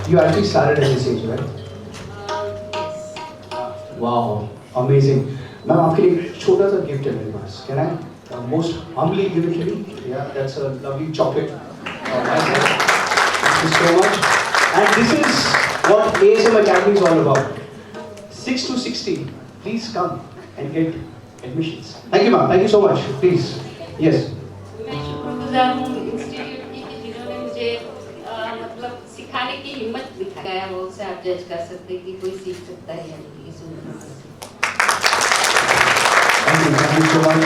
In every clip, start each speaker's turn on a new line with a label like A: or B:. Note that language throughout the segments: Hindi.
A: You actually started at this age, right? Wow, amazing. Ma'am आपके लिए एक छोटा सा गिफ्ट है मेरे पास. Can I most humbly give it to you? Yeah, that's a lovely chocolate. Thank you so much. And this is what ASM Academy is all about. 6 to 16. Please come and get admissions. Thank you, ma'am. Thank you so much. Please. Yes.
B: मैं शुक्रगुजार हूँ इंस्टीट्यूट की कि जिन्होंने मुझे मतलब सिखाने की हिम्मत दिखाया है, वो उससे आप जज कर सकते हैं कि कोई सीख सकता है या नहीं इस उम्र में.
A: Thank you so much.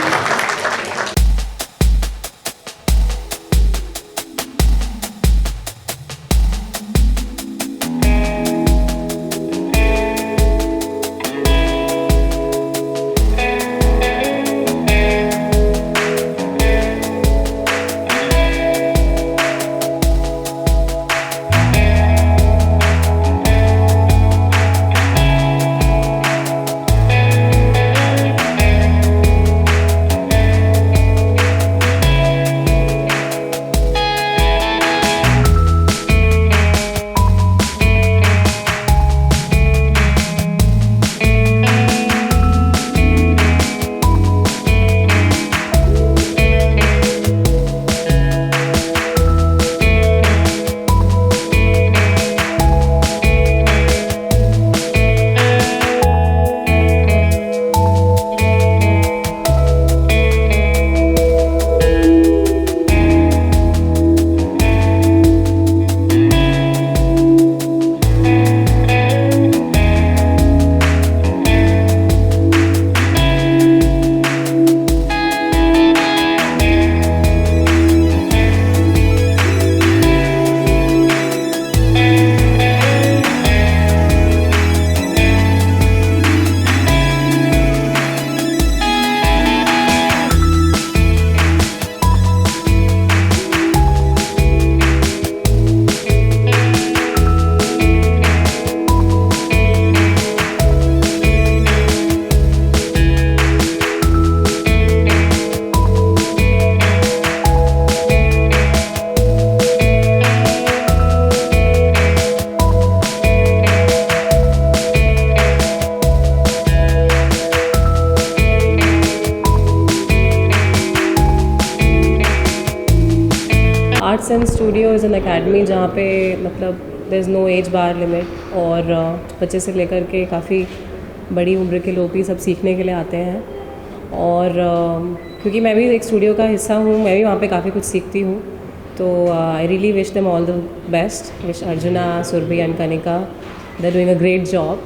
C: Arts and studio is an academy जहाँ पे मतलब there is no age bar limit और बच्चे से लेकर के काफ़ी बड़ी उम्र के लोग भी सब सीखने के लिए आते हैं. और क्योंकि मैं भी एक स्टूडियो का हिस्सा हूँ, मैं भी वहाँ पे काफ़ी कुछ सीखती हूँ. तो I really wish them all the best. Wish Arjuna, Surabhi and Kanika, they are doing a great job.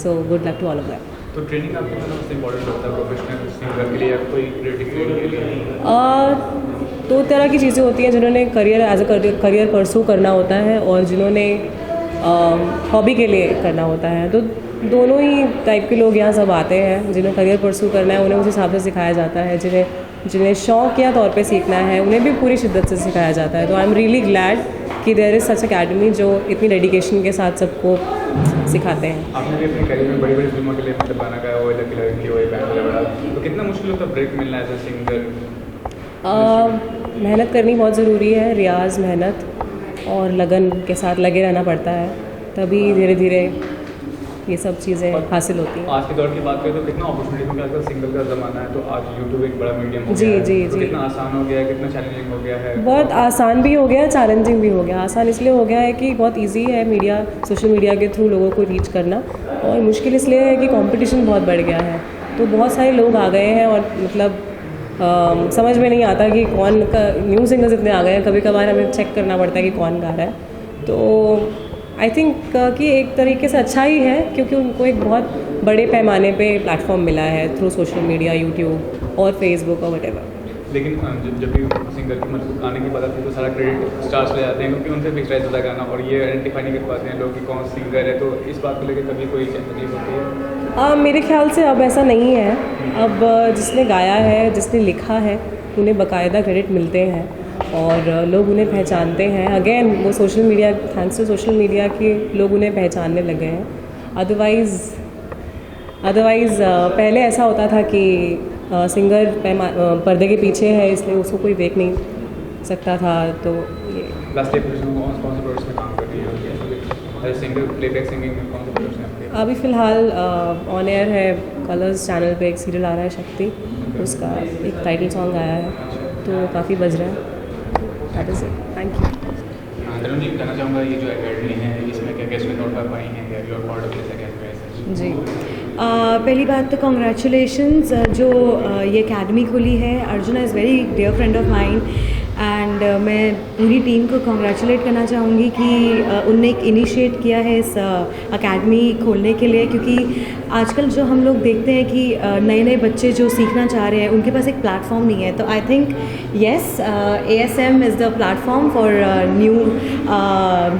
C: So good luck to all of them.
D: तो ट्रेनिंग आपके लिए सबसे इम्पोर्टेंट होता है प्रोफेशनल सिंगर के लिए या कोई क्रिएटिव फील्ड के लिए?
C: दो तरह की चीज़ें होती हैं. जिन्होंने करियर एज अ करियर परसू करना होता है और जिन्होंने हॉबी के लिए करना होता है. तो दोनों ही टाइप के लोग यहाँ सब आते हैं. जिन्हें करियर परसू करना है उन्हें उस हिसाब से सिखाया जाता है. जिन्हें शौक या तौर पे सीखना है उन्हें भी पूरी शिद्दत से सिखाया जाता है. तो आई एम रियली ग्लैड कि देयर इज़ सच अकेडमी जो इतनी डेडिकेशन के साथ सबको सिखाते हैं.
D: आपने भी अपने करियर में बड़ी बड़ी फिल्मों के लिए मतलब गाना गाया हो, लकी लड़की हो, बैंड बड़ा, तो कितना मुश्किल होता है ब्रेक मिलना एज अ सिंगर?
C: मेहनत करनी बहुत ज़रूरी है. रियाज़, मेहनत और लगन के साथ लगे रहना पड़ता है, तभी धीरे धीरे ये सब चीज़ें हासिल होती हैं.
D: आज के दौर की बात करें तो कितना अपॉर्चुनिटी क्योंकि आजकल सिंगल का ज़माना है, तो आज यूट्यूब एक बड़ा मीडियम हो गया है. तो कितना आसान हो गया है, कितना चैलेंजिंग हो गया है?
C: बहुत आसान भी हो गया, चैलेंजिंग भी हो गया. आसान इसलिए हो गया है कि बहुत इजी है मीडिया, सोशल मीडिया के थ्रू लोगों को रीच करना. और मुश्किल इसलिए है कि कंपटीशन बहुत बढ़ गया है. तो बहुत सारे लोग आ गए हैं और मतलब समझ में नहीं आता कि कौन का न्यू सिंगर्स इतने आ गए हैं. कभी कभार हमें चेक करना पड़ता है कि कौन गा रहा है. तो आई थिंक कि एक तरीके से अच्छा ही है क्योंकि उनको एक बहुत बड़े पैमाने पे प्लेटफॉर्म मिला है थ्रू सोशल मीडिया, यूट्यूब और फेसबुक और वटेवर.
D: लेकिन जब भी सिंगर की मतलब गाने की बात आती है तो सारा क्रेडिट स्टार्स ले जाते हैं क्योंकि उनसे फिक्स होता है गाना और ये आइडेंटिफाई नहीं कर पाते हैं लोग कि कौन सिंगर है. तो इस बात को लेकर कभी कोई तकलीफ होती है?
C: मेरे ख्याल से अब ऐसा नहीं है. अब जिसने गाया है, जिसने लिखा है, उन्हें बाकायदा क्रेडिट मिलते हैं और लोग उन्हें पहचानते हैं. अगेन वो social media, thanks to social media के लोग उन्हें पहचानने लगे हैं. अदरवाइज़ पहले ऐसा होता था कि सिंगर पर्दे के पीछे है इसलिए उसको कोई देख नहीं सकता था. तो ये
D: लास्ट ईयर कौन से प्रोजेक्ट्स में काम कर रही है? सिंगर प्लेबैक सिंगिंग में कौन सा प्रोडक्शन है आपके?
C: अभी फ़िलहाल ऑन एयर है कलर्स चैनल पे एक सीरियल आ रहा है शक्ति, उसका एक टाइटल सॉन्ग आया है तो काफ़ी बज रहा है। That is it, thank you.
D: Tarun ji, कहना चाहूँगा ये जो अकेडमी है इसमें क्या गेस्ट नोट कर पाई हैं या your part of this academy?
C: जी, पहली बात तो कॉन्ग्रेचुलेशंस जो ये अकेडमी खुली है। Arjuna is very dear friend of mind and मैं पूरी टीम को कॉन्ग्रेचुलेट करना चाहूँगी कि उनने एक इनिशिएट किया है इस अकेडमी खोलने के लिए, क्योंकि आजकल जो हम लोग देखते हैं कि नए नए बच्चे जो सीखना चाह रहे हैं उनके पास एक प्लेटफॉर्म नहीं है। तो I think yes, ASM is the platform for new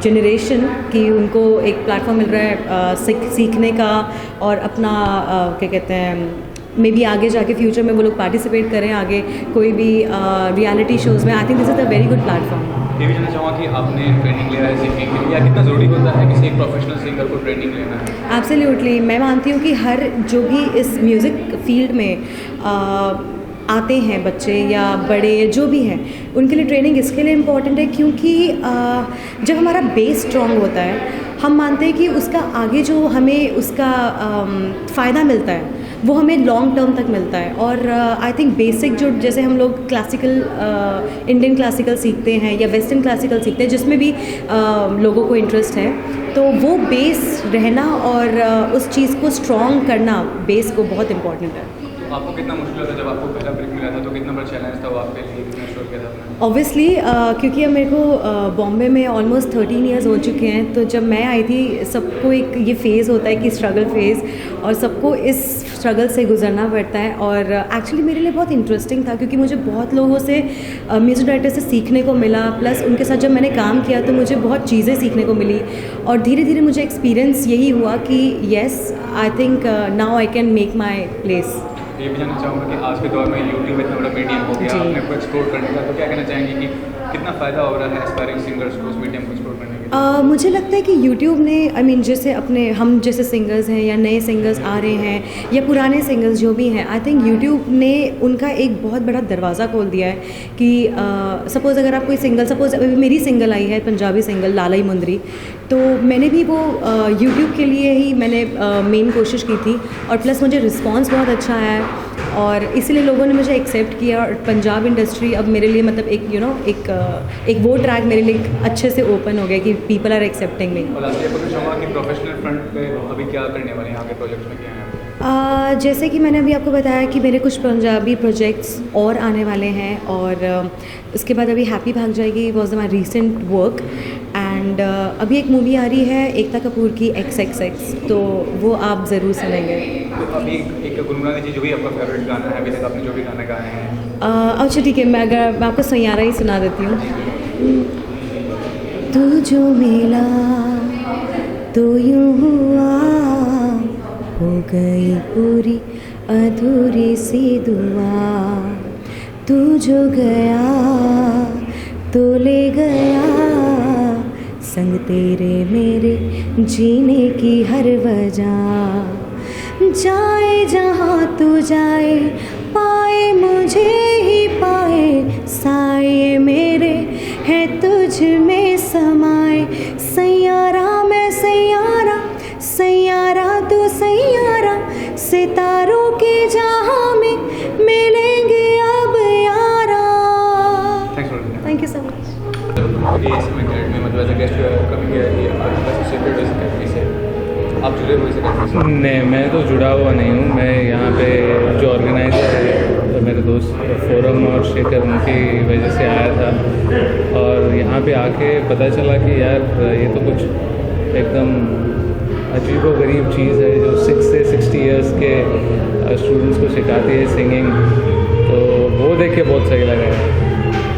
C: generation कि उनको एक प्लेटफॉर्म मिल रहा है सीखने का और अपना क्या कहते हैं मे बी आगे जाके फ्यूचर में वो लोग पार्टिसिपेट करें आगे कोई भी रियलिटी शोज़ में। I think this is a very good platform.
D: ये भी जानना चाहूँगा कि आपने ट्रेनिंग लिया है सिंगिंग के लिए, या कितना ज़रूरी होता है किसी एक प्रोफेशनल सिंगर को ट्रेनिंग लेना?
C: एब्सोल्युटली, मैं मानती हूँ कि हर जो भी इस म्यूज़िक फील्ड में आते हैं बच्चे या बड़े जो भी हैं उनके लिए ट्रेनिंग इसके लिए इम्पॉर्टेंट है क्योंकि जब हमारा बेस स्ट्रॉन्ग होता है हम मानते हैं कि उसका आगे जो हमें उसका फ़ायदा मिलता है वो हमें लॉन्ग टर्म तक मिलता है। और आई थिंक बेसिक जो जैसे हम लोग क्लासिकल इंडियन क्लासिकल सीखते हैं या वेस्टर्न क्लासिकल सीखते हैं जिसमें भी लोगों को इंटरेस्ट है, तो वो बेस रहना और उस चीज़ को स्ट्रॉन्ग करना बेस को बहुत इम्पॉर्टेंट है।
D: आपको कितना मुश्किल होता है जब आपको पहला ब्रेक मिला था, तो कितना बड़ा चैलेंज था वो आपके लिए, कितना श्योर किया था आपने?
C: ऑब्वियसली क्योंकि अब मेरे को बॉम्बे में ऑलमोस्ट 13 ईयर्स हो चुके हैं, तो जब मैं आई थी सबको एक ये फ़ेज़ होता है कि स्ट्रगल फेज़, और सबको इस स्ट्रगल से गुजरना पड़ता है। और एक्चुअली मेरे लिए बहुत इंटरेस्टिंग था क्योंकि मुझे बहुत लोगों से म्यूज़िक डायरेक्टर से सीखने को मिला, प्लस उनके साथ जब मैंने काम किया तो मुझे बहुत चीज़ें सीखने को मिली और धीरे धीरे मुझे एक्सपीरियंस यही हुआ कि yes, I think now I can make my place.
D: ये भी जानना चाहूँगा कि आज के दौर में यूट्यूब इतना बड़ा मीडियम हो गया, अपने को एक्सप्लोर करने का, तो क्या कहना चाहेंगे कि कितना फ़ायदा हो रहा है एस्पायरिंग सिंगर्स को उस मीडियम को एक्सप्लोर करने के?
C: मुझे लगता है कि यूट्यूब ने आई मीन जैसे अपने हम जैसे सिंगर्स हैं या नए सिंगर्स आ रहे हैं या पुराने सिंगर्स जो भी हैं, आई थिंक यूट्यूब ने उनका एक बहुत बड़ा दरवाज़ा खोल दिया है कि सपोज़ अगर आप कोई सिंगल, सपोज़ मेरी सिंगल आई है पंजाबी सिंगल लालाई मुंदरी, तो मैंने भी वो यूट्यूब के लिए ही मैंने मेन कोशिश की थी और प्लस मुझे रिस्पॉन्स बहुत अच्छा आया है और इसीलिए लोगों ने मुझे एक्सेप्ट किया। और पंजाब इंडस्ट्री अब मेरे लिए मतलब एक एक वो ट्रैक मेरे लिए अच्छे से ओपन हो गया कि पीपल आर एक्सेप्टिंग मी।
D: और लास्टली आपको चाहूँगा कि प्रोफेशनल फ्रंट पे अभी क्या करने वाले हैं, आगे प्रोजेक्ट्स में क्या है?
C: जैसे कि मैंने अभी आपको बताया कि मेरे कुछ पंजाबी प्रोजेक्ट्स और आने वाले हैं और उसके बाद अभी हैप्पी भाग जाएगी was my recent work and अभी एक मूवी आ रही है एकता कपूर की XXX, तो वो आप ज़रूर सुनेंगे।
D: तो अभी एक गुनगुनाने जी जो भी आपका फेवरेट गाना है अभी तक आपने जो भी गाने गाए हैं?
C: अच्छा ठीक है, मैं आपको सैयारा ही सुना देती हूँ। तू जो मिला तो यूँ हुआ, हो गई पूरी अधूरी सी दुआ, तू जो गया तो ले गया संग तेरे मेरे जीने की हर वजह, जाए जहाँ तू जाए पाए मुझे ही पाए, साए मेरे है तुझ में समाए, सैयारा मैं सैयारा, सैयारा तू सैयारा, सितारों के जहाँ में मिलेंगे अब यारा। Thank you so much.
D: मतलब गेस्ट कमिंग एसोसिएटेड इस अकेडमी से आप जुड़े हुए इस अकेडमी से?
E: नहीं, मैं तो जुड़ा हुआ नहीं हूँ। मैं यहाँ पे जो ऑर्गेनाइज़र है तो मेरे दोस्त फोरम और शेखर उनकी वजह से आया था और यहाँ पे आके पता चला कि यार ये तो कुछ एकदम अजीबोगरीब चीज़ है जो 6 से 60 इयर्स के स्टूडेंट्स को सिखाती है सिंगिंग, तो वो देख के बहुत सही लगा है।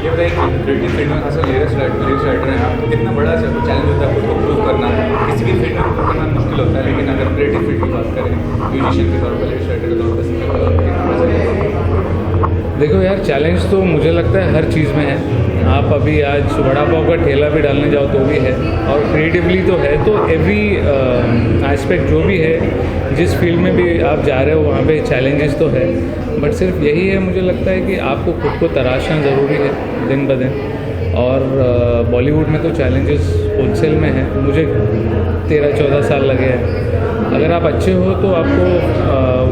D: ये बताइए क्रिएटिव फील्ड में खासकर लिरिक्स राइटर हैं आप, तो कितना बड़ा चैलेंज होता है खुद को प्रूव करना? किसी भी फील्ड में प्रूव करना मुश्किल होता है, लेकिन अगर क्रिएटिव फील्ड की बात करें म्यूजिशियन के तौर पर, लिरिक्स राइटर के तौर पर, सिंगर के तौर पर, कितना बड़ा चैलेंज?
E: देखो यार, चैलेंज तो मुझे लगता है हर चीज़ में है। आप अभी आज वड़ा पाव का ठेला भी डालने जाओ तो भी है, और क्रिएटिवली तो है, तो एवरी एस्पेक्ट जो भी है जिस फील्ड में भी आप जा रहे हो वहाँ पे चैलेंजेस तो है, बट सिर्फ यही है मुझे लगता है कि आपको खुद को तराशना ज़रूरी है दिन ब दिन। और बॉलीवुड में तो चैलेंजेस होलसेल में है, मुझे 13-14 साल लगे हैं। अगर आप अच्छे हो तो आपको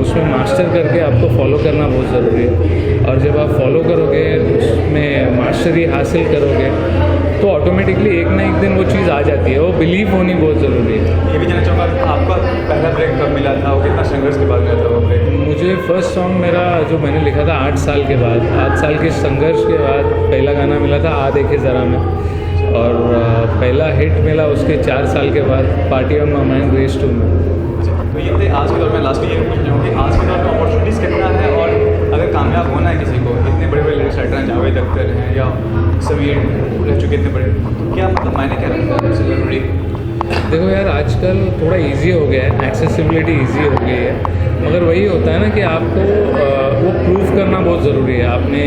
E: उसमें मास्टर करके आपको फॉलो करना बहुत ज़रूरी है, और जब आप फॉलो करोगे उसमें मास्टरी हासिल करोगे तो ऑटोमेटिकली एक ना एक दिन वो चीज़ आ जाती है। वो बिलीव होनी बहुत ज़रूरी है।
D: ये भी जानना चाहूँगा, आपका पहला ब्रेक कब मिला था और कितना संघर्ष के बाद मिला था वो ब्रेक?
E: मुझे फर्स्ट सॉन्ग मेरा जो मैंने लिखा था 8 साल के बाद, 8 साल के संघर्ष के बाद पहला गाना मिला था आ देखे ज़रा में, और पहला हिट मिला उसके 4 साल के बाद party on my mind race 2 में।
D: तो ये थे आज के दौर में। लास्ट में ये पूछना चाहूँगी, आज के दौर में अपॉर्चुनिटीज़ कितना है, और अगर कामयाब होना है किसी को, इतने बड़े बड़े लिरिक्स राइटर हैं, जावेद अख्तर हैं या समीर रह चुके इतने बड़े, तो क्या मतलब मायने क्या रखता है सबसे ज़रूरी?
E: देखो यार, आजकल थोड़ा इजी हो गया है, एक्सेसिबिलिटी इजी हो गई है, मगर वही होता है ना कि आपको वो प्रूव करना बहुत ज़रूरी है। आपने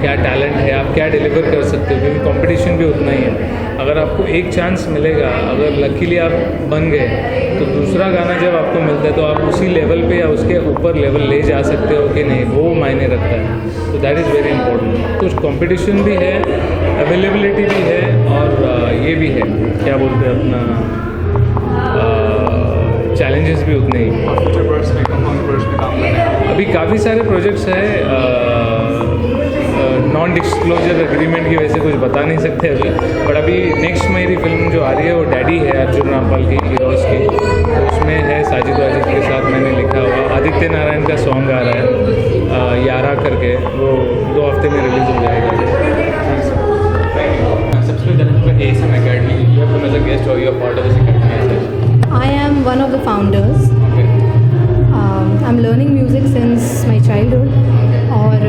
E: क्या टैलेंट है, आप क्या डिलीवर कर सकते हो, क्योंकि कंपटीशन भी उतना ही है। अगर आपको एक चांस मिलेगा, अगर लकीली आप बन गए, तो दूसरा गाना जब आपको मिलता है तो आप उसी लेवल पे या उसके ऊपर लेवल ले जा सकते हो कि नहीं, वो मायने रखता है। तो दैट इज़ वेरी इंपॉर्टेंट। तो कंपटीशन भी है, अवेलेबिलिटी भी है, और ये भी है, क्या बोलते हैं अपना, चैलेंजेस भी उतने ही।
D: फ्यूचर प्रोजेक्ट्स में काम करना है
E: अभी काफ़ी सारे प्रोजेक्ट्स हैं, नॉन डिस्क्लोजर एग्रीमेंट की वजह से कुछ बता नहीं सकते अभी, बट अभी नेक्स्ट मेरी फिल्म जो आ रही है वो डैडी है, अर्जुन रामपाल की, हीरोज़ की। तो उसमें है साजिद वाजिद के साथ मैंने लिखा हुआ। आदित्य नारायण का सॉन्ग आ रहा है यारा करके, वो 2 हफ्ते में रिलीज़ हो जाएगा।
D: सबसे पहले जानना चाहूँगा ASM Academy, you have come as a guest or you are part of this academy?
F: I am one of the founders. I'm learning music since my childhood, और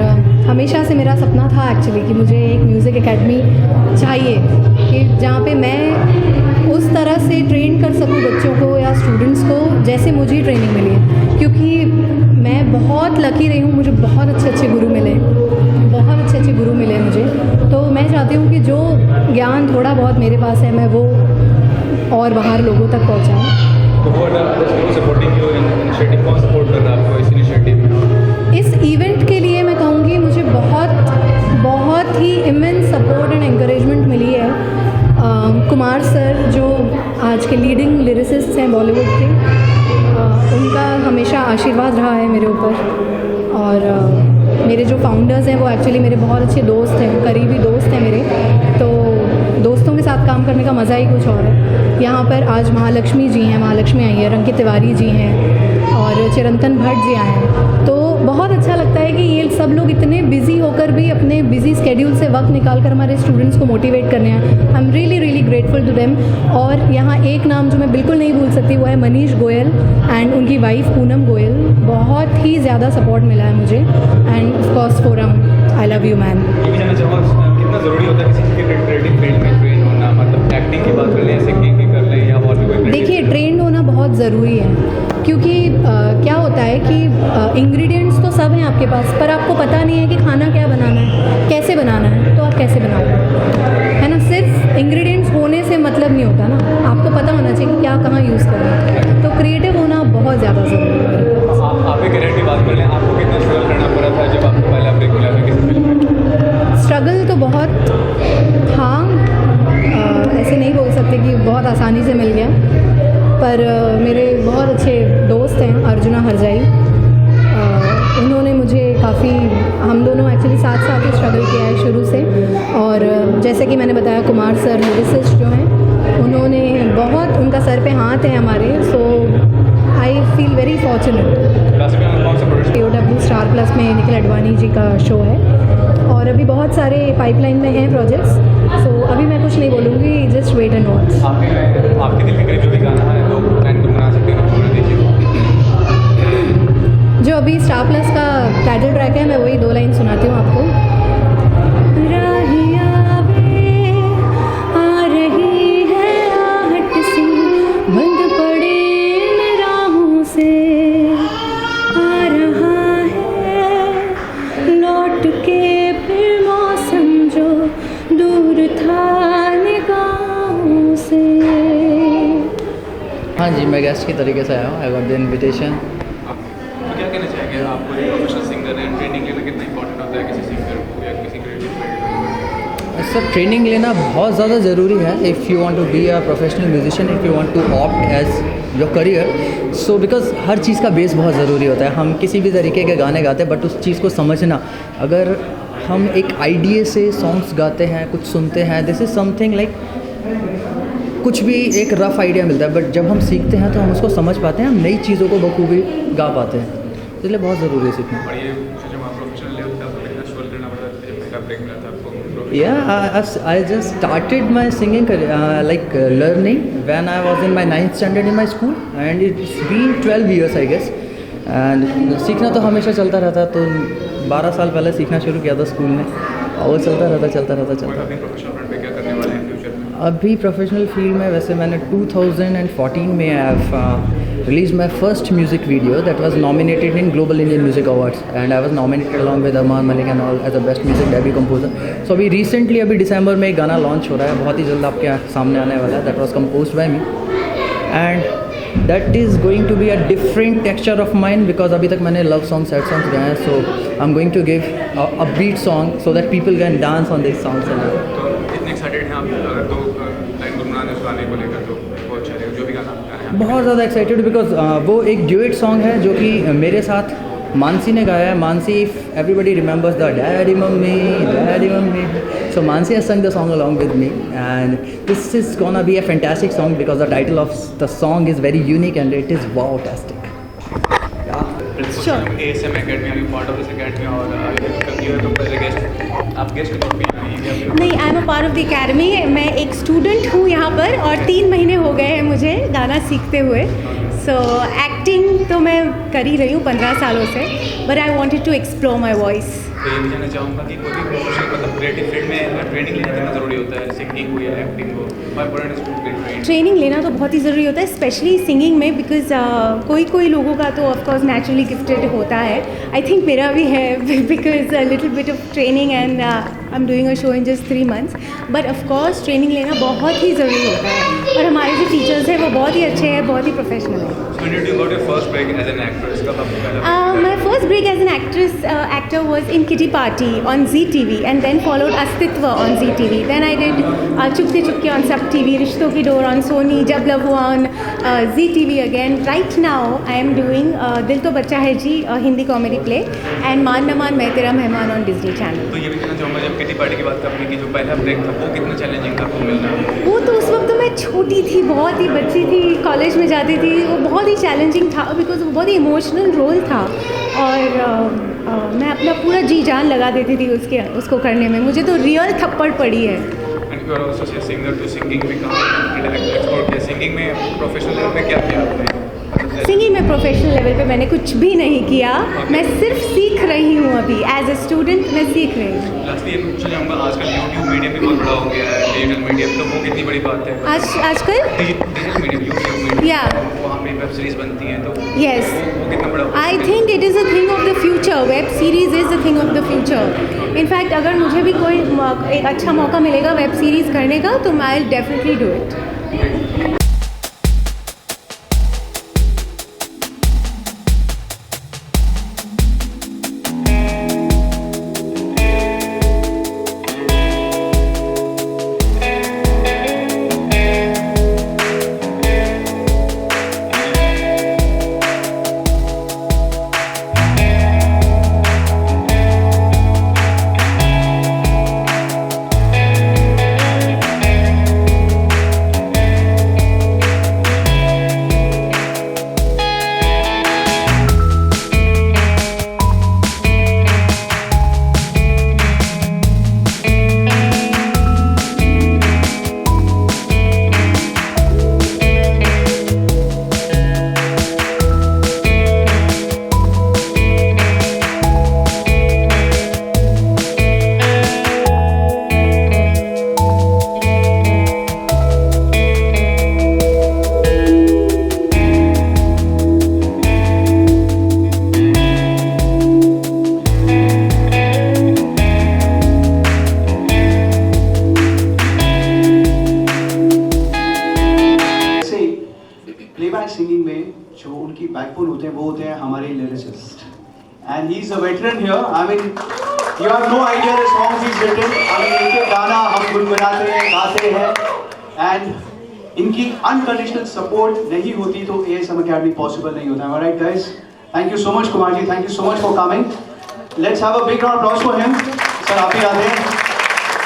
F: हमेशा से मेरा सपना था एक्चुअली कि मुझे एक म्यूज़िक एकेडमी चाहिए कि जहाँ पे मैं उस तरह से ट्रेन कर सकूँ बच्चों को या स्टूडेंट्स को जैसे मुझे ट्रेनिंग मिली है। क्योंकि मैं बहुत लकी रही हूँ, मुझे बहुत अच्छे अच्छे गुरु मिले, बहुत अच्छे अच्छे गुरु मिले मुझे। तो मैं चाहती हूँ कि जो ज्ञान थोड़ा बहुत मेरे पास है मैं वो और बाहर लोगों तक पहुँचाऊँ।
D: तो वो सपोर्टिंग यू इनिशिएटिव, कौन सपोर्ट कर रहा है आपको इस इनिशिएटिव में?
F: इस इवेंट के लिए मैं कहूँगी मुझे बहुत ही इमेंस सपोर्ट एंड एनकरेजमेंट मिली है। कुमार सर जो आज के लीडिंग लिरिसिस्ट हैं बॉलीवुड के, उनका हमेशा आशीर्वाद रहा है मेरे ऊपर, और मेरे जो फाउंडर्स हैं वो एक्चुअली मेरे बहुत अच्छे दोस्त हैं, करीबी दोस्त हैं मेरे। तो दोस्तों के साथ काम करने का मज़ा ही कुछ और है। यहाँ पर आज महालक्ष्मी जी हैं, महालक्ष्मी आई है, अंकित तिवारी जी हैं और चिरंतन भट्ट जी आए हैं। तो बहुत अच्छा लगता है कि ये सब लोग इतने बिजी होकर भी अपने बिजी स्केड्यूल से वक्त निकाल कर हमारे स्टूडेंट्स को मोटिवेट करने हैं। I am really grateful to them. और यहाँ एक नाम जो मैं बिल्कुल नहीं भूल सकती वो है मनीष गोयल एंड उनकी वाइफ पूनम गोयल। बहुत ही ज़्यादा सपोर्ट मिला है मुझे, end of course forum, I love you ma'am.
D: ये भी जानना चाहूँगा, कितना ज़रूरी होता है किसी के क्रिएटिव फील्ड में ट्रेन होना, मतलब एक्टिंग की बात कर लें, सिंगिंग की कर लें या और भी कोई?
F: देखिए, ट्रेंड होना बहुत ज़रूरी है, क्योंकि क्या होता है कि इंग्रेडिएंट्स तो सब हैं आपके पास, पर आपको पता नहीं है कि खाना क्या बनाना है, कैसे बनाना है, तो आप कैसे बनाओगे, है ना। सिर्फ इंग्रेडिएंट्स होने से मतलब नहीं होता ना, आपको पता होना चाहिए कि क्या कहाँ यूज़ करना है। तो क्रिएटिव होना बहुत ज़्यादा ज़रूरी है।
D: आप एक करियर की बात कर लें, आपको कितना स्ट्रगल करना पड़ा था जब आपको पहला ब्रेक मिला था किसी फिल्म में?
F: स्ट्रगल तो बहुत, हाँ, ऐसे नहीं बोल सकते कि बहुत आसानी से मिल गया, पर मेरे बहुत अच्छे दोस्त हैं अर्जुना हरजाई, उन्होंने मुझे काफ़ी, हम दोनों एक्चुअली साथ साथ ही स्ट्रगल किया है शुरू से। और जैसे कि मैंने बताया, कुमार सर लिरिसिस्ट जो हैं, उन्होंने बहुत, उनका सर पे हाथ है हमारे। So I feel very fortunate. OW Star Plus में निखिल अडवाणी जी का शो है, और अभी बहुत सारे पाइपलाइन में हैं प्रोजेक्ट्स। सो अभी मैं कुछ नहीं बोलूँगी, जस्ट वेट एंड वॉच।
D: आपके दिल के करीब जो भी गाना है वो लाइन तुम बना सकते हो,
F: जो अभी स्टार प्लस का टाइटल ट्रैक है, मैं वही 2 लाइन सुनाती हूँ आपको। राहिया वे आ रही है आहट सी, बंद पड़े इन राहों से, आ रहा है लौट के फिर मौसम जो दूर था निगाहों से।
G: हाँ जी, मैं गेस्ट की तरीके से आया हूँ। I got the invitation.
D: तो क्या कहना चाहेंगे आपको, एक प्रोफेशनल सिंगर है, ट्रेनिंग लेना कितना इंपॉर्टेंट होता है किसी सिंगर को या किसी क्रिएटिव फील्ड में?
G: सर ट्रेनिंग लेना बहुत ज़्यादा ज़रूरी है if you want to be a professional musician, if you want to opt as your career. So because हर चीज़ का बेस बहुत ज़रूरी होता है। हम किसी भी तरीके के गाने गाते हैं बट उस चीज़ को समझना, अगर हम एक आइडिया से सॉन्ग्स गाते हैं, कुछ सुनते हैं, दिस इज़ समथिंग लाइक कुछ भी एक रफ़ आइडिया मिलता है, बट जब हम सीखते हैं तो हम उसको समझ पाते हैं, हम नई चीज़ों को बखूबी गा पाते हैं, इसलिए बहुत ज़रूरी है सीखना।
D: और ये जब आप प्रोफेशनल लेवल पे आपको कितना स्ट्रगल करना पड़ा था, जब पहला ब्रेक मिला था आपको?
G: Yeah, I just started my singing career, learning when I was in my 9th standard in my school, and it's been 12 years I guess. And सीखना तो हमेशा चलता रहता, तो 12 साल पहले सीखना शुरू किया था स्कूल में, और चलता रहता।
D: और अभी प्रोफेशनल फ्रंट पे क्या करने वाले हैं फ्यूचर में?
G: अभी प्रोफेशनल फील्ड में वैसे मैंने 2014 में I have released my first music video that was nominated in Global Indian Music Awards, and I was nominated along with Arman Malik and all as a best music debut composer. So अभी recently अभी दिसंबर में एक गाना लॉन्च हो रहा है, बहुत ही जल्द आपके सामने आने वाला है, that was composed by me, and that is going to be a different texture of mine because अभी तक मैंने love songs, sad songs गाए हैं, so I'm going to give a beat song so that people can dance on these songs and all.
D: तो इतने एक्साइटेड हैं आप अगर तो लाइन गुनगुनाने उस गाने को लेकर, तो बहुत अच्छा रहेगा जो भी गाना आप गाए हैं?
G: बहुत ज़्यादा एक्साइटेड बिकॉज वो एक ड्यूएट सॉन्ग है जो कि मेरे साथ मानसी ने गाया है। Mansi, if everybody remembers the daddy mummy, so Mansi has sung the song along with me, and this is gonna be a fantastic song because the title of the song is very unique and it is wowtastic.
B: Sure.
D: ASM Academy, are you part of this academy or you have come as a guest? आप गेस्ट के तौर पे आई हैं?
H: नहीं, I am a part of the academy. मैं एक स्टूडेंट हूँ यहाँ पर और 3 महीने हो गए हैं मुझे गाना सीखते हुए। सो एक्टिंग तो मैं कर ही रही हूँ 15 सालों से, but I wanted to explore my voice.
D: तो ये भी जानना चाहूँगा कि कोई भी प्रोफेशनल मतलब क्रिएटिव फील्ड में ट्रेनिंग लेना कितना ज़रूरी होता है, सिंगिंग हो या एक्टिंग हो? My important is to get train.
H: Training लेना तो बहुत ही ज़रूरी होता है, स्पेशली सिंगिंग में, बिकॉज कोई लोगों का तो ऑफकोर्स नेचुरली गिफ्टेड होता है। आई थिंक मेरा भी है because little bit of training and I am doing a show in just 3 months, but of course training लेना बहुत ही ज़रूरी होता है, और हमारे जो टीचर्स हैं वो बहुत ही अच्छे हैं, बहुत ही प्रोफेशनल हैं।
D: When did you got your first break as an actress? कब आपको पहला?
H: My first break as an actor was in Kitty Party on Zee TV, and then followed Astitva on Zee TV. Then I did Chupke Chupke on Sab TV, Rishton Ki Door on Sony, Jab Love Hua on Zee TV again. Right now I am doing Dil To Bachcha Hai Ji, a Hindi comedy play, and मान न मान मैं तेरा मेहमान on Disney Channel.
D: तो ये भी कहना चाहूँगा, जब किटी पार्टी की बात आपने की, जो पहला ब्रेक था वो कितना चैलेंजिंग था आपको मिलना?
H: वो तो उस वक्त तो मैं छोटी थी, बहुत ही बच्ची थी, कॉलेज में जाती थी, वो बहुत ही चैलेंजिंग था बिकॉज वो बहुत ही इमोशनल रोल था, और मैं अपना पूरा जी जान लगा देती थी उसको करने में। मुझे तो रियल थप्पड़ पड़ी है।
D: And you are also say singer, to singing में कहाँ एक्सप्लोर किया? सिंगिंग में प्रोफेशनल लेवल पे क्या किया आपने?
H: सिंगिंग में प्रोफेशनल लेवल पे मैंने कुछ भी नहीं किया, मैं सिर्फ सीख रही हूँ अभी, एज ए स्टूडेंट मैं सीख रही हूँ।
D: लास्टली ये पूछना चाहूँगा, आजकल यूट्यूब मीडियम भी बहुत बड़ा हो गया है, डिजिटल मीडियम, तो वो कितनी बड़ी बात है?
H: आजकल
D: digital medium, YouTube medium,
H: Yeah.
D: वहाँ पे वेब सीरीज बनती हैं, तो
H: Yes.
D: वो कितना बड़ा?
H: I think it is a thing of the future, web series is a thing of the future. In fact अगर मुझे भी कोई एक अच्छा मौका मिलेगा वेब सीरीज़ करने का, तो I will definitely do it.
A: Playback singing में जो उनकी बैकबोन होते हैं वो होते हैं हमारे lyricist, and he's a veteran here. I mean, you have no idea the songs he's written. I mean, इनके गाना हम गुनगुनाते हैं, गाते हैं, and इनकी unconditional support नहीं होती तो ASM Academy possible नहीं होता. Am I right, guys? Thank you so much, Kumar ji. Thank you so much for coming. Let's have a big round of applause for him. Sir, आप ही आते हैं.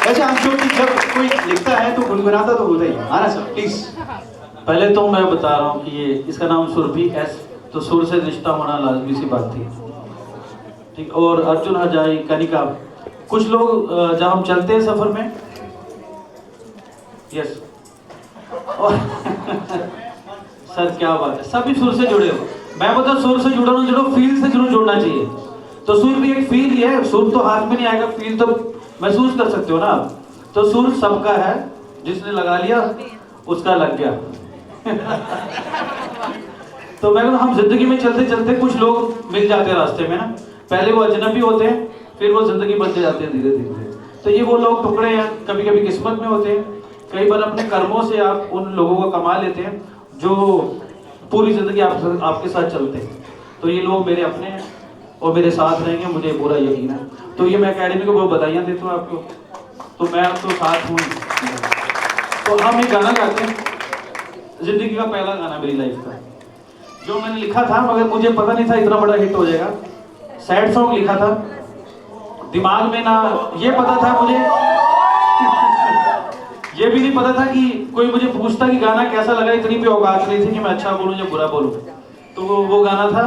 A: वैसे I'm sure कि जब कोई लिखता है तो गुनगुनाता तो होता ही है. हाँ ना सर, please.
I: पहले तो मैं बता रहा हूँ कि ये इसका नाम सुरभि एस, तो सुर से रिश्ता होना लाजमी सी बात थी, ठीक। और अर्जुन हजाई, कनिका, कुछ लोग जब हम चलते हैं सफर में, यस और सर क्या बात है, सभी सुर से जुड़े हो। मैं बोलता सुर से जुड़ा हूँ, जुड़ो, फील से जरूर जुड़ना चाहिए। तो सुर भी एक फील ही है, सुर तो हाथ में नहीं आएगा, फील तो महसूस कर सकते हो ना आप। तो सुर सबका है, जिसने लगा लिया उसका लग गया। तो मैं हम जिंदगी में चलते चलते कुछ लोग मिल जाते हैं रास्ते में ना, पहले वो अजनबी होते हैं, फिर वो जिंदगी बनते जाते हैं धीरे धीरे। तो ये वो लोग टुकड़े हैं, कभी कभी किस्मत में होते हैं, कई बार अपने कर्मों से आप उन लोगों को कमा लेते हैं जो पूरी जिंदगी आपके साथ चलते हैं। तो ये लोग मेरे अपने हैं और मेरे साथ रहेंगे, मुझे पूरा यकीन है। तो ये मैं एकेडमी को बहुत बधाइयाँ देता हूँ आपको, तो मैं तो साथ हूँ। तो हम एक गाना गाते हैं, जिंदगी का पहला गाना मेरी लाइफ का, जो मैंने लिखा था मगर मुझे पता नहीं था इतना बड़ा हिट हो जाएगा। सैड सॉन्ग लिखा था, दिमाग में ना ये पता था मुझे ये भी नहीं पता था कि कोई मुझे पूछता कि गाना कैसा लगा, इतनी भी औकात नहीं थी कि मैं अच्छा बोलूं या बुरा बोलूं। तो वो गाना था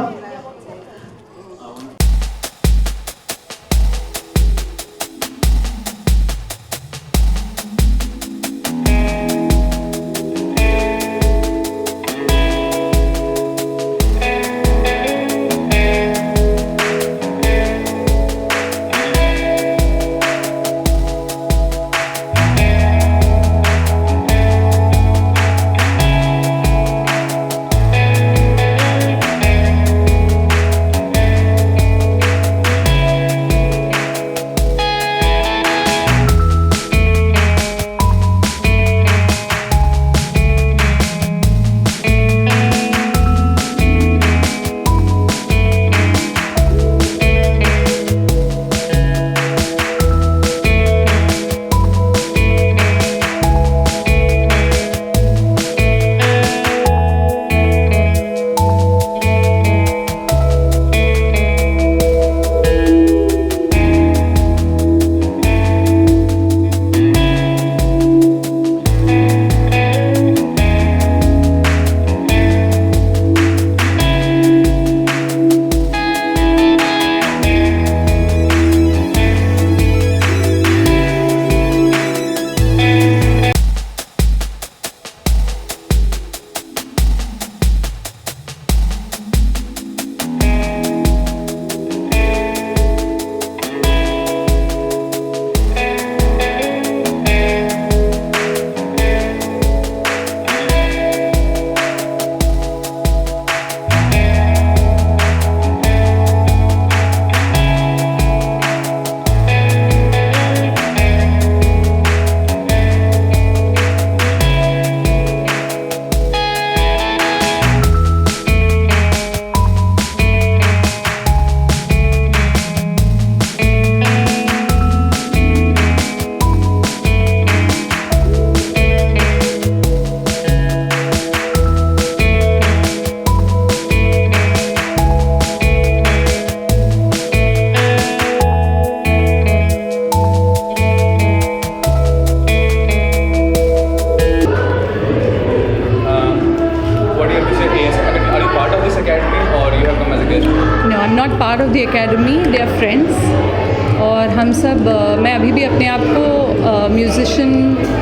J: part of the academy, they are friends. और हम सब मैं अभी भी अपने आप को म्यूज़िशियन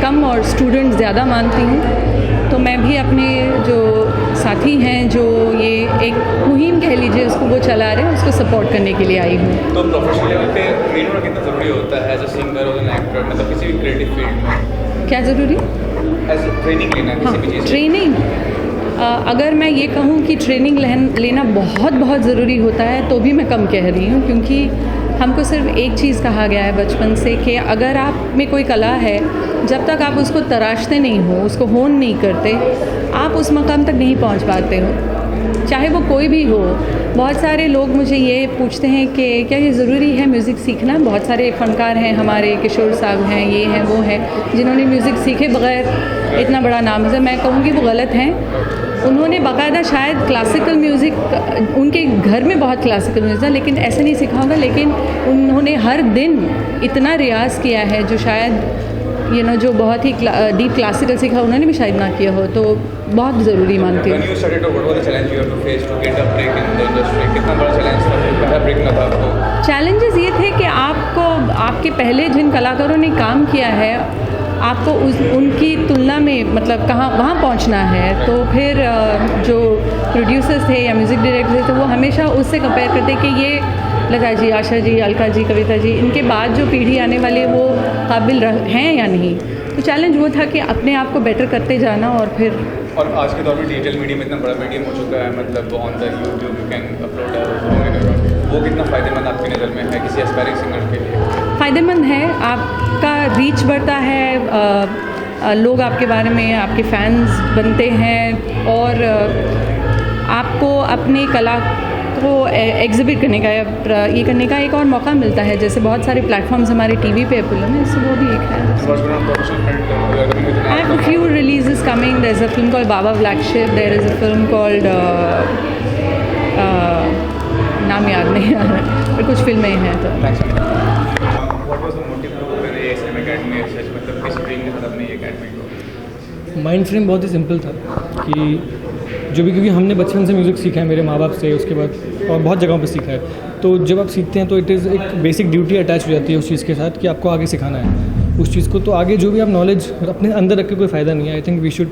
J: कम और स्टूडेंट ज़्यादा मानती हूँ। तो मैं भी अपने जो साथी हैं जो ये एक मुहिम कह लीजिए उसको वो चला रहे हैं, उसको सपोर्ट करने के लिए आई हूँ।
D: तो प्रोफेशनल लेवल पे ट्रेनिंग होना कितना ज़रूरी होता है एज अ सिंगर और एन एक्टर, मतलब किसी भी क्रिएटिव फील्ड में?
J: क्या ज़रूरी?
D: एज ट्रेनिंग लेना किसी भी चीज़।
J: ट्रेनिंग, अगर मैं ये कहूँ कि ट्रेनिंग लेना बहुत बहुत ज़रूरी होता है तो भी मैं कम कह रही हूँ, क्योंकि हमको सिर्फ एक चीज़ कहा गया है बचपन से कि अगर आप में कोई कला है, जब तक आप उसको तराशते नहीं हो, उसको होन नहीं करते, आप उस मकाम तक नहीं पहुँच पाते हो। चाहे वो कोई भी हो। बहुत सारे लोग मुझे ये पूछते हैं कि क्या ये ज़रूरी है म्यूज़िक सीखना। बहुत सारे फ़नकार हैं हमारे, किशोर साहब हैं, ये हैं वो हैं, जिन्होंने म्यूज़िक सीखे बग़ैर इतना बड़ा नाम है। मैं कहूँगी वो गलत हैं। उन्होंने बाकायदा शायद क्लासिकल म्यूज़िक, उनके घर में बहुत क्लासिकल म्यूज़िक था, लेकिन ऐसे नहीं सीखा होगा। लेकिन उन्होंने हर दिन इतना रियाज़ किया है जो शायद जो बहुत ही डीप क्लासिकल सीखा उन्होंने भी शायद ना किया हो, तो बहुत ज़रूरी मानती हूँ। चैलेंजेस ये थे कि आपके पहले जिन कलाकारों ने काम किया है आपको उनकी तुलना में मतलब वहाँ पहुँचना है। तो फिर जो प्रोड्यूसर्स थे या म्यूज़िक डायरेक्टर थे वो हमेशा उससे कंपेयर करते कि ये लता जी, आशा जी, अलका जी, कविता जी, इनके बाद जो पीढ़ी आने वाली है वो काबिल हैं या नहीं। तो चैलेंज वो था कि अपने आप को बेटर करते जाना। और
D: आज के दौर में डिजिटल मीडियम इतना बड़ा मीडियम हो चुका है, मतलब on the YouTube you can upload, वो कितना फ़ायदेमंद आपकी नज़र में है किसी एस्पायरिंग सिंगर के लिए?
J: फ़ायदेमंद है, आपका रीच बढ़ता है, लोग आपके बारे में, आपके फैंस बनते हैं और आपको अपनी कला को एग्जिबिट करने का या ये करने का एक और मौका मिलता है। जैसे बहुत सारे प्लेटफॉर्म्स हमारे टीवी पे अवेलेबल हैं, सो वो भी एक है। I have a few releases coming. There's a film called Baba Black Sheep. There is a film called नाम याद नहीं आ रहा, पर कुछ फिल्में हैं। तो
K: माइंड फ्रेम बहुत ही सिंपल था कि जो भी, क्योंकि हमने बचपन से म्यूज़िक सीखा है मेरे माँ बाप से, उसके बाद और बहुत जगहों पे सीखा है। तो जब आप सीखते हैं तो इट इज़ एक बेसिक ड्यूटी अटैच हो जाती है उस चीज़ के साथ कि आपको आगे सिखाना है उस चीज़ को। तो आगे जो भी आप नॉलेज अपने अंदर रख के कोई फ़ायदा नहीं है। I think we should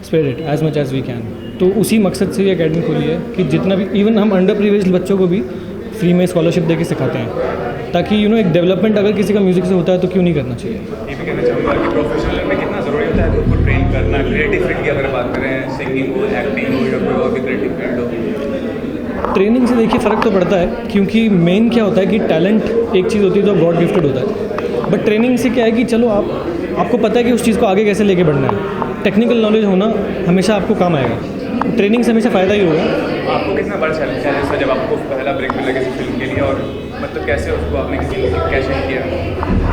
K: spread it as much as we can. तो उसी मकसद से ये अकेडमी खोली है कि जितना भी, इवन हम अंडर प्रिविलेज्ड बच्चों को भी फ्री में स्कॉलरशिप दे के सिखाते हैं, ताकि एक डेवलपमेंट अगर किसी का म्यूज़िक से होता है तो क्यों नहीं करना चाहिए।
D: ये भी कहना चाहूँगा कि प्रोफेशनल में कितना ज़रूरी होता है खुद को ट्रेन करना, क्रिएटिव फील्ड की अगर बात करें, सिंगिंग हो, एक्टिंग हो या कोई और भी क्रिएटिव फील्ड हो।
K: ट्रेनिंग से देखिए फ़र्क तो पड़ता है, क्योंकि मेन क्या होता है कि टैलेंट एक चीज़ होती है जो गॉड गिफ्टेड होता है, बट ट्रेनिंग से क्या है कि चलो आपको पता है कि उस चीज़ को आगे कैसे लेके बढ़ना है। टेक्निकल नॉलेज होना हमेशा आपको काम आएगा, ट्रेनिंग से हमेशा फ़ायदा ही होगा।
D: आपको कितना बड़ा चैलेंज था जब आपको पहला ब्रेक मिला किसी फिल्म के लिए, और मतलब कैसे उसको आपने कैसे किया?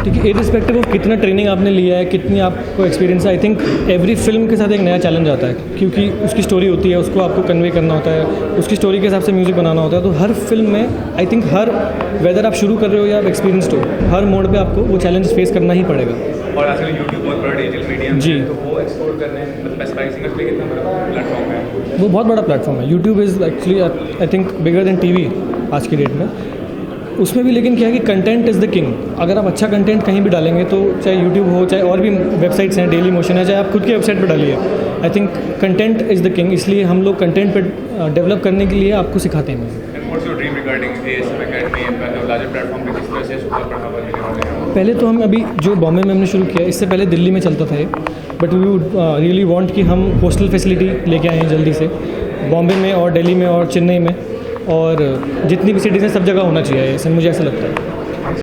K: ठीक है, इरिस्पेक्टिव ऑफ कितना ट्रेनिंग आपने लिया है, कितनी आपको एक्सपीरियंस है, आई थिंक एवरी फिल्म के साथ एक नया चैलेंज आता है, क्योंकि उसकी स्टोरी होती है, उसको आपको कन्वे करना होता है, उसकी स्टोरी के हिसाब से म्यूज़िक बनाना होता है। तो हर फिल्म में आई थिंक वेदर आप शुरू कर रहे हो या आप एक्सपीरियंस्ड हो, हर मोड पे आपको वो चैलेंज फेस करना ही पड़ेगा।
D: और आजकल यूट्यूब बहुत बड़ा डिजिटल मीडियम
K: जी,
D: तो वो एक्सप्लोर करने मतलब एस्पायरिंग सिंगर्स के लिए कितना बड़ा प्लेटफॉर्म है?
K: वो बहुत बड़ा प्लेटफॉर्म है। YouTube is actually I think bigger than TV आज की डेट में। उसमें भी लेकिन क्या है कि कंटेंट इज़ द किंग। अगर आप अच्छा कंटेंट कहीं भी डालेंगे, तो चाहे यूट्यूब हो, चाहे और भी वेबसाइट्स हैं, डेली मोशन है, चाहे आप खुद की वेबसाइट पर डालिए, I think content is the king. इसलिए हम लोग कंटेंट पर डेवलप करने के लिए आपको सिखाते हैं। पहले तो हम अभी जो बॉम्बे में हमने शुरू किया, इससे पहले दिल्ली में चलता था ये, but we would really want कि हम पोस्टल फैसिलिटी लेके आए हैं जल्दी से, बॉम्बे में और दिल्ली में और चेन्नई में, और जितनी भी सिटीज़ हैं सब जगह होना चाहिए, ऐसे मुझे ऐसा लगता है।